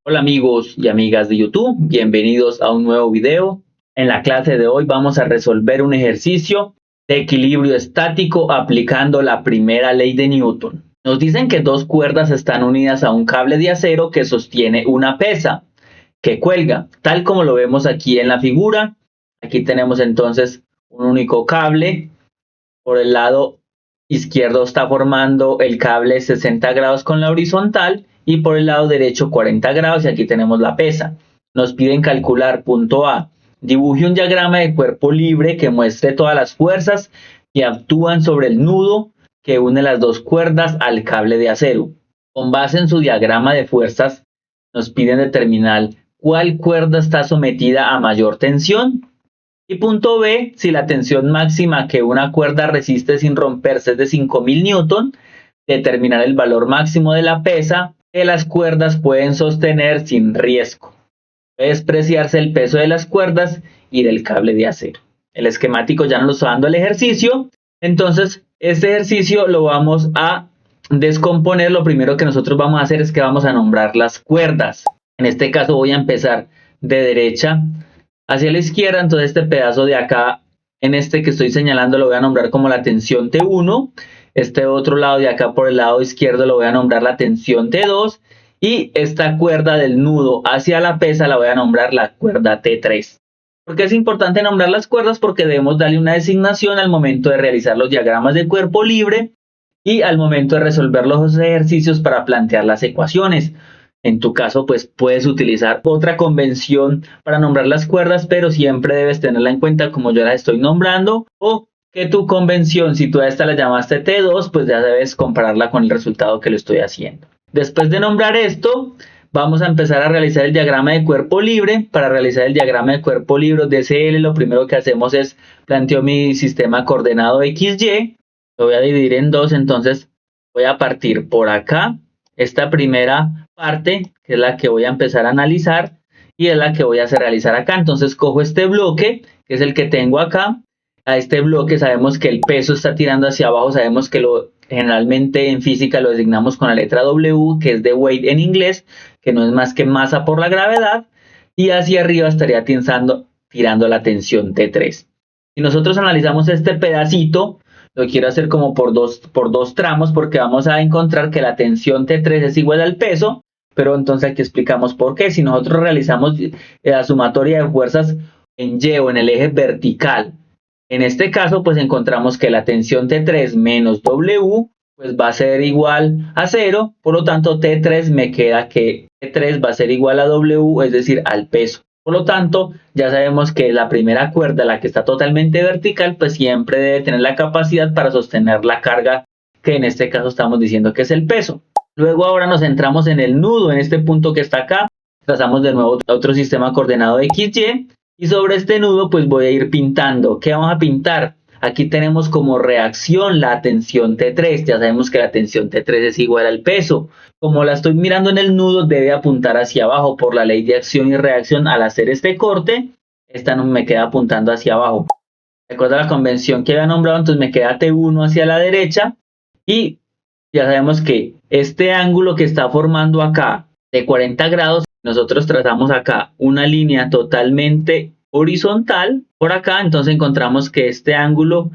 Hola amigos y amigas de YouTube, bienvenidos a un nuevo video. En la clase de hoy vamos a resolver un ejercicio de equilibrio estático aplicando la primera ley de Newton. Nos dicen que dos cuerdas están unidas a un cable de acero que sostiene una pesa que cuelga, tal como lo vemos aquí en la figura. Aquí tenemos entonces un único cable. Por el lado izquierdo está formando el cable 60 grados con la horizontal y por el lado derecho 40 grados y aquí tenemos la pesa. Nos piden calcular punto A. Dibuje un diagrama de cuerpo libre que muestre todas las fuerzas que actúan sobre el nudo que une las dos cuerdas al cable de acero. Con base en su diagrama de fuerzas, nos piden determinar cuál cuerda está sometida a mayor tensión. Y punto B, si la tensión máxima que una cuerda resiste sin romperse es de 5000 newton, determinar el valor máximo de la pesa que las cuerdas pueden sostener sin riesgo. Puede despreciarse el peso de las cuerdas y del cable de acero. El esquemático ya nos lo está dando el ejercicio. Entonces, este ejercicio lo vamos a descomponer. Lo primero que nosotros vamos a hacer es que vamos a nombrar las cuerdas. En este caso voy a empezar de derecha hacia la izquierda, entonces este pedazo de acá, en este que estoy señalando, lo voy a nombrar como la tensión T1. Este otro lado de acá por el lado izquierdo lo voy a nombrar la tensión T2. Y esta cuerda del nudo hacia la pesa la voy a nombrar la cuerda T3. ¿Por qué es importante nombrar las cuerdas? Porque debemos darle una designación al momento de realizar los diagramas de cuerpo libre y al momento de resolver los ejercicios para plantear las ecuaciones. En tu caso, pues puedes utilizar otra convención para nombrar las cuerdas, pero siempre debes tenerla en cuenta como yo las estoy nombrando, o que tu convención, si tú a esta la llamaste T2, pues ya debes compararla con el resultado que lo estoy haciendo. Después de nombrar esto, vamos a empezar a realizar el diagrama de cuerpo libre. Para realizar el diagrama de cuerpo libre de CL, lo primero que hacemos es planteo mi sistema coordenado XY. Lo voy a dividir en dos, entonces voy a partir por acá. Esta primera parte, que es la que voy a empezar a analizar, y es la que voy a hacer realizar acá. Entonces cojo este bloque, que es el que tengo acá. A este bloque sabemos que el peso está tirando hacia abajo, sabemos que generalmente en física lo designamos con la letra W, que es de weight en inglés, que no es más que masa por la gravedad, y hacia arriba estaría tirando la tensión T3. Si nosotros analizamos este pedacito, lo quiero hacer como por dos tramos, porque vamos a encontrar que la tensión T3 es igual al peso, pero entonces aquí explicamos por qué. Si nosotros realizamos la sumatoria de fuerzas en Y o en el eje vertical, en este caso pues encontramos que la tensión T3 menos W pues va a ser igual a 0, por lo tanto T3 me queda que T3 va a ser igual a W, es decir, al peso. Por lo tanto, ya sabemos que la primera cuerda, la que está totalmente vertical, pues siempre debe tener la capacidad para sostener la carga, que en este caso estamos diciendo que es el peso. Luego ahora nos centramos en el nudo, en este punto que está acá. Trazamos de nuevo otro sistema coordenado XY. Y sobre este nudo pues voy a ir pintando. ¿Qué vamos a pintar? Aquí tenemos como reacción la tensión T3. Ya sabemos que la tensión T3 es igual al peso. Como la estoy mirando en el nudo, debe apuntar hacia abajo por la ley de acción y reacción. Al hacer este corte, esta no me queda apuntando hacia abajo. Recuerda la convención que había nombrado, entonces me queda T1 hacia la derecha. Y ya sabemos que este ángulo que está formando acá de 40 grados, nosotros trazamos acá una línea totalmente horizontal por acá, entonces encontramos que este ángulo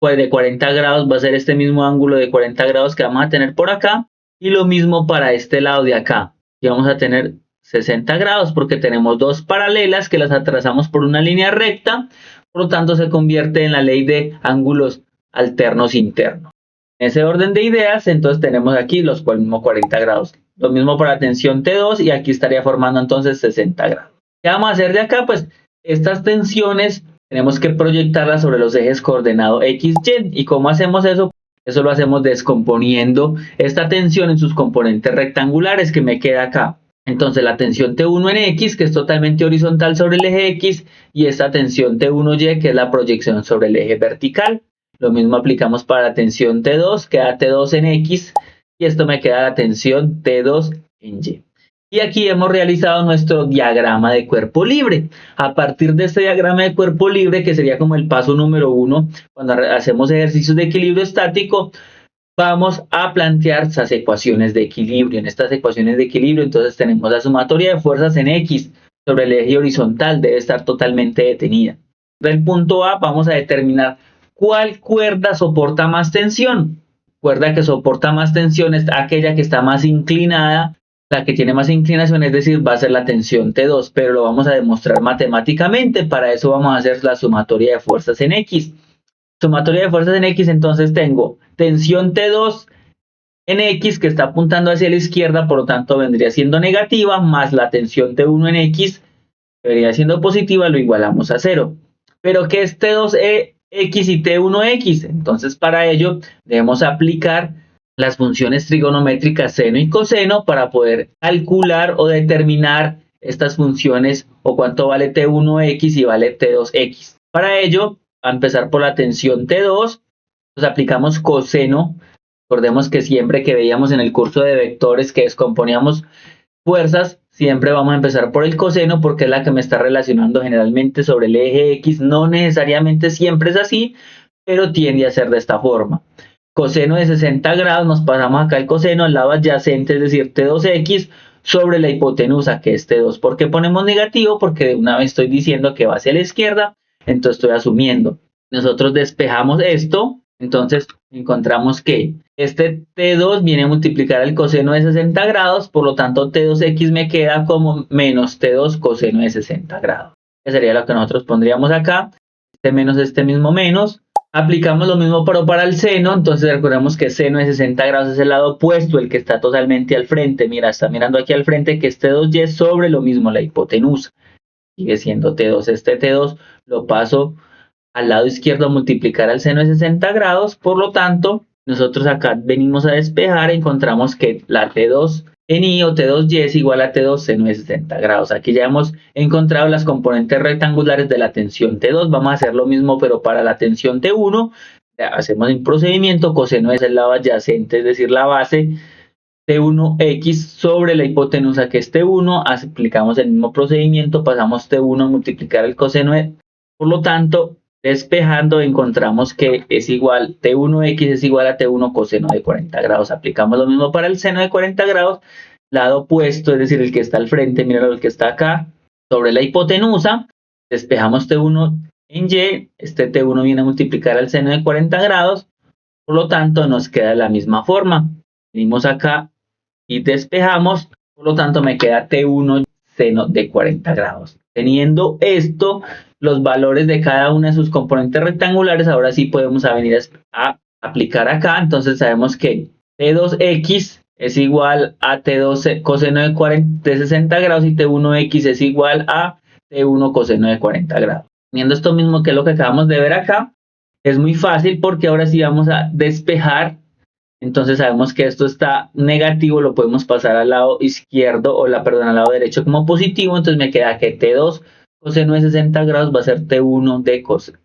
pues de 40 grados va a ser este mismo ángulo de 40 grados que vamos a tener por acá, y lo mismo para este lado de acá, y vamos a tener 60 grados porque tenemos dos paralelas que las trazamos por una línea recta, por lo tanto se convierte en la ley de ángulos alternos internos. En ese orden de ideas, entonces tenemos aquí los mismos 40 grados. Lo mismo para la tensión T2 y aquí estaría formando entonces 60 grados. ¿Qué vamos a hacer de acá? Pues estas tensiones tenemos que proyectarlas sobre los ejes coordenados X, Y. ¿Y cómo hacemos eso? Eso lo hacemos descomponiendo esta tensión en sus componentes rectangulares que me queda acá. Entonces la tensión T1 en X, que es totalmente horizontal sobre el eje X, y esta tensión T1Y, que es la proyección sobre el eje vertical. Lo mismo aplicamos para la tensión T2, queda T2 en X, y esto me queda la tensión T2 en Y. Y aquí hemos realizado nuestro diagrama de cuerpo libre. A partir de este diagrama de cuerpo libre, que sería como el paso número 1, cuando hacemos ejercicios de equilibrio estático, vamos a plantear esas ecuaciones de equilibrio. En estas ecuaciones de equilibrio, entonces tenemos la sumatoria de fuerzas en X sobre el eje horizontal, debe estar totalmente detenida. Del punto A vamos a determinar cuál cuerda soporta más tensión. Cuerda que soporta más tensión es aquella que está más inclinada, la que tiene más inclinación, es decir, va a ser la tensión T2, pero lo vamos a demostrar matemáticamente. Para eso vamos a hacer la sumatoria de fuerzas en X. Sumatoria de fuerzas en X, entonces tengo tensión T2 en X que está apuntando hacia la izquierda, por lo tanto vendría siendo negativa, más la tensión T1 en X debería siendo positiva, lo igualamos a 0. Pero ¿qué es T2X y T1X? Entonces para ello debemos aplicar las funciones trigonométricas seno y coseno para poder calcular o determinar estas funciones o cuánto vale T1X y vale T2X. Para ello, a empezar por la tensión T2, pues aplicamos coseno. Recordemos que siempre que veíamos en el curso de vectores que descomponíamos fuerzas, siempre vamos a empezar por el coseno porque es la que me está relacionando generalmente sobre el eje X. No necesariamente siempre es así, pero tiende a ser de esta forma. Coseno de 60 grados, nos pasamos acá el coseno al lado adyacente, es decir, T2X sobre la hipotenusa, que es T2. ¿Por qué ponemos negativo? Porque de una vez estoy diciendo que va hacia la izquierda, entonces estoy asumiendo. Nosotros despejamos esto, entonces encontramos que este T2 viene a multiplicar el coseno de 60 grados, por lo tanto T2X me queda como menos T2 coseno de 60 grados. Que sería lo que nosotros pondríamos acá, este menos este mismo menos. Aplicamos lo mismo pero para el seno, entonces recordemos que seno de 60 grados es el lado opuesto, el que está totalmente al frente. Mira, está mirando aquí al frente que es T2Y sobre lo mismo la hipotenusa. Sigue siendo T2. Este T2 lo paso al lado izquierdo a multiplicar al seno de 60 grados, por lo tanto, nosotros acá venimos a despejar, encontramos que la T2 en I o T2Y es igual a T2 seno de 60 grados. Aquí ya hemos encontrado las componentes rectangulares de la tensión T2. Vamos a hacer lo mismo, pero para la tensión T1, hacemos un procedimiento, coseno es el lado adyacente, es decir, la base T1X sobre la hipotenusa que es T1, aplicamos el mismo procedimiento, pasamos T1 a multiplicar el coseno, por lo tanto, despejando encontramos que es igual, T1X es igual a T1 coseno de 40 grados. Aplicamos lo mismo para el seno de 40 grados, lado opuesto, es decir, el que está al frente, mira el que está acá, sobre la hipotenusa, despejamos T1 en Y, este T1 viene a multiplicar al seno de 40 grados, por lo tanto nos queda de la misma forma. Venimos acá y despejamos, por lo tanto me queda T1 seno de 40 grados. Teniendo esto, los valores de cada una de sus componentes rectangulares, ahora sí podemos venir a aplicar acá. Entonces sabemos que T2X es igual a T2 coseno de 60 grados y T1X es igual a T1 coseno de 40 grados. Teniendo esto mismo que es lo que acabamos de ver acá, es muy fácil porque ahora sí vamos a despejar. Entonces sabemos que esto está negativo, lo podemos pasar al lado izquierdo o al lado derecho como positivo. Entonces me queda que T2 coseno de 60 grados va a ser T1 de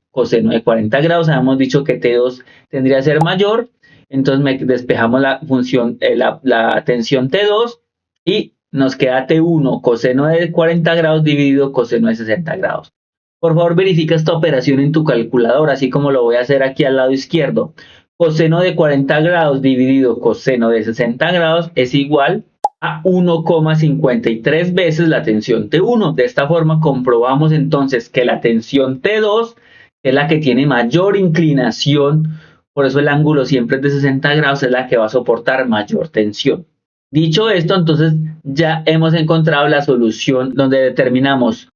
coseno de 40 grados. Habíamos dicho que T2 tendría que ser mayor. Entonces despejamos la función, la tensión T2 y nos queda T1 coseno de 40 grados dividido coseno de 60 grados. Por favor, verifica esta operación en tu calculadora, así como lo voy a hacer aquí al lado izquierdo. Coseno de 40 grados dividido coseno de 60 grados es igual a 1,53 veces la tensión T1. De esta forma comprobamos entonces que la tensión T2 es la que tiene mayor inclinación, por eso el ángulo siempre es de 60 grados, es la que va a soportar mayor tensión. Dicho esto, entonces ya hemos encontrado la solución donde determinamos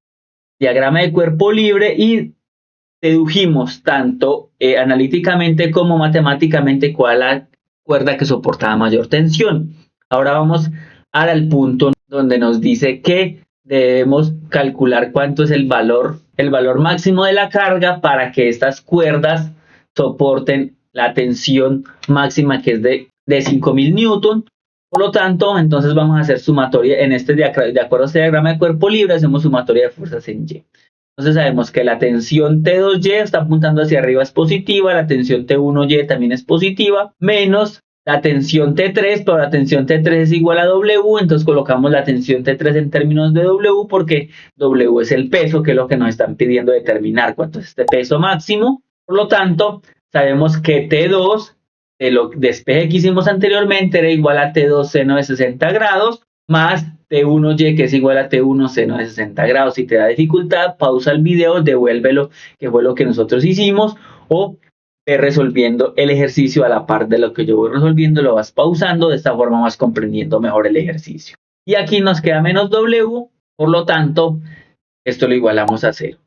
diagrama de cuerpo libre y dedujimos tanto analíticamente como matemáticamente cuál la cuerda que soportaba mayor tensión. Ahora vamos al punto donde nos dice que debemos calcular cuánto es el valor máximo de la carga para que estas cuerdas soporten la tensión máxima que es de 5000 newton. Por lo tanto, entonces vamos a hacer sumatoria en de acuerdo a este diagrama de cuerpo libre, hacemos sumatoria de fuerzas en Y. Entonces sabemos que la tensión T2Y está apuntando hacia arriba, es positiva, la tensión T1Y también es positiva, menos la tensión T3, pero la tensión T3 es igual a W, entonces colocamos la tensión T3 en términos de W porque W es el peso, que es lo que nos están pidiendo determinar cuánto es este peso máximo. Por lo tanto, sabemos que T2 de lo despeje que hicimos anteriormente era igual a T2 seno de 60 grados más T1y que es igual a T1 seno de 60 grados. Si te da dificultad, pausa el video, devuélvelo, que fue lo que nosotros hicimos, o ve resolviendo el ejercicio a la par de lo que yo voy resolviendo, lo vas pausando, de esta forma vas comprendiendo mejor el ejercicio. Y aquí nos queda menos W, por lo tanto, esto lo igualamos a 0.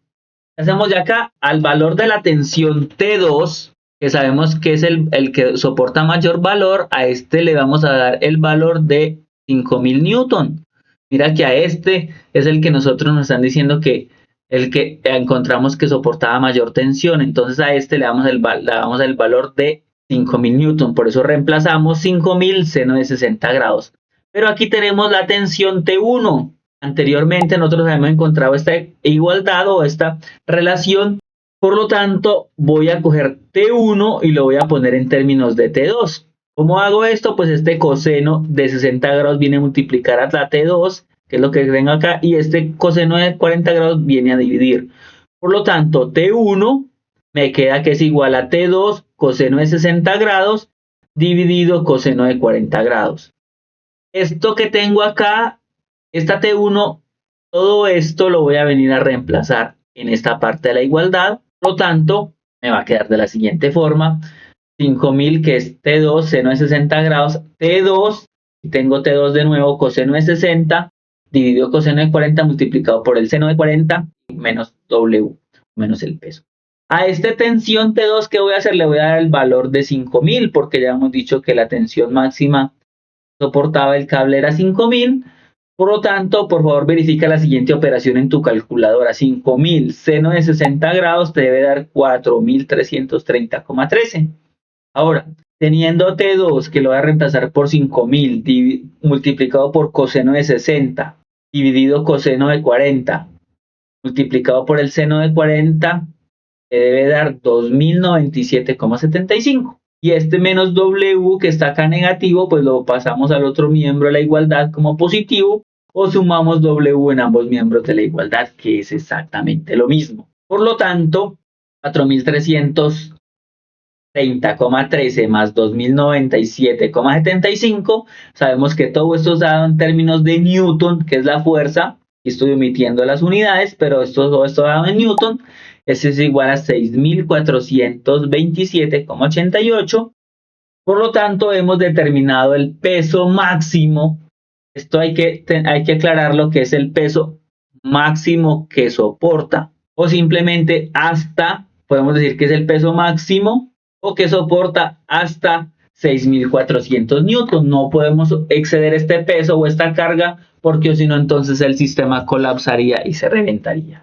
Hacemos de acá al valor de la tensión T2, que sabemos que es el que soporta mayor valor, a este le vamos a dar el valor de 5000 newton. Mira que a este es el que nosotros nos están diciendo que el que encontramos que soportaba mayor tensión, entonces a este le damos el valor de 5000 newton, por eso reemplazamos 5000 seno de 60 grados. Pero aquí tenemos la tensión T1. Anteriormente nosotros habíamos encontrado esta igualdad o esta relación, por lo tanto voy a coger T1 y lo voy a poner en términos de T2. ¿Cómo hago esto? Pues este coseno de 60 grados viene a multiplicar a la T2, que es lo que tengo acá, y este coseno de 40 grados viene a dividir. Por lo tanto, T1 me queda que es igual a T2 coseno de 60 grados dividido coseno de 40 grados. Esto que tengo acá, esta T1, todo esto lo voy a venir a reemplazar en esta parte de la igualdad. Por lo tanto, me va a quedar de la siguiente forma. 5000 que es T2 seno de 60 grados, T2, y tengo T2 de nuevo, coseno de 60, dividido coseno de 40 multiplicado por el seno de 40, menos W, menos el peso. A esta tensión T2, ¿qué voy a hacer? Le voy a dar el valor de 5000, porque ya hemos dicho que la tensión máxima soportaba el cable era 5000. Por lo tanto, por favor verifica la siguiente operación en tu calculadora. 5000 seno de 60 grados te debe dar 4330,13. Ahora, teniendo T2 que lo voy a reemplazar por 5000 multiplicado por coseno de 60 dividido coseno de 40 multiplicado por el seno de 40 te debe dar 2097,75. Y este menos W que está acá negativo, pues lo pasamos al otro miembro de la igualdad como positivo, o sumamos W en ambos miembros de la igualdad, que es exactamente lo mismo. Por lo tanto, 4330,13 más 2097,75, sabemos que todo esto es dado en términos de Newton, que es la fuerza. Estoy omitiendo las unidades, pero todo esto dado en Newton. Ese es igual a 6427,88. Por lo tanto, hemos determinado el peso máximo. Esto hay que aclarar lo que es el peso máximo que soporta. O simplemente hasta, podemos decir que es el peso máximo o que soporta hasta 6400 newton. No podemos exceder este peso o esta carga porque si no, entonces el sistema colapsaría y se reventaría.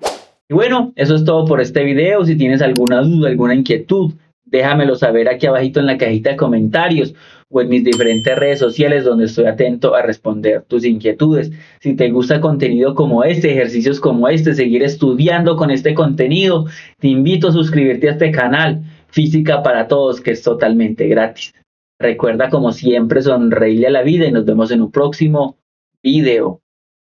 Y bueno, eso es todo por este video. Si tienes alguna duda, alguna inquietud, déjamelo saber aquí abajito en la cajita de comentarios o en mis diferentes redes sociales donde estoy atento a responder tus inquietudes. Si te gusta contenido como este, ejercicios como este, seguir estudiando con este contenido, te invito a suscribirte a este canal Física para Todos, que es totalmente gratis. Recuerda, como siempre, sonreírle a la vida y nos vemos en un próximo video.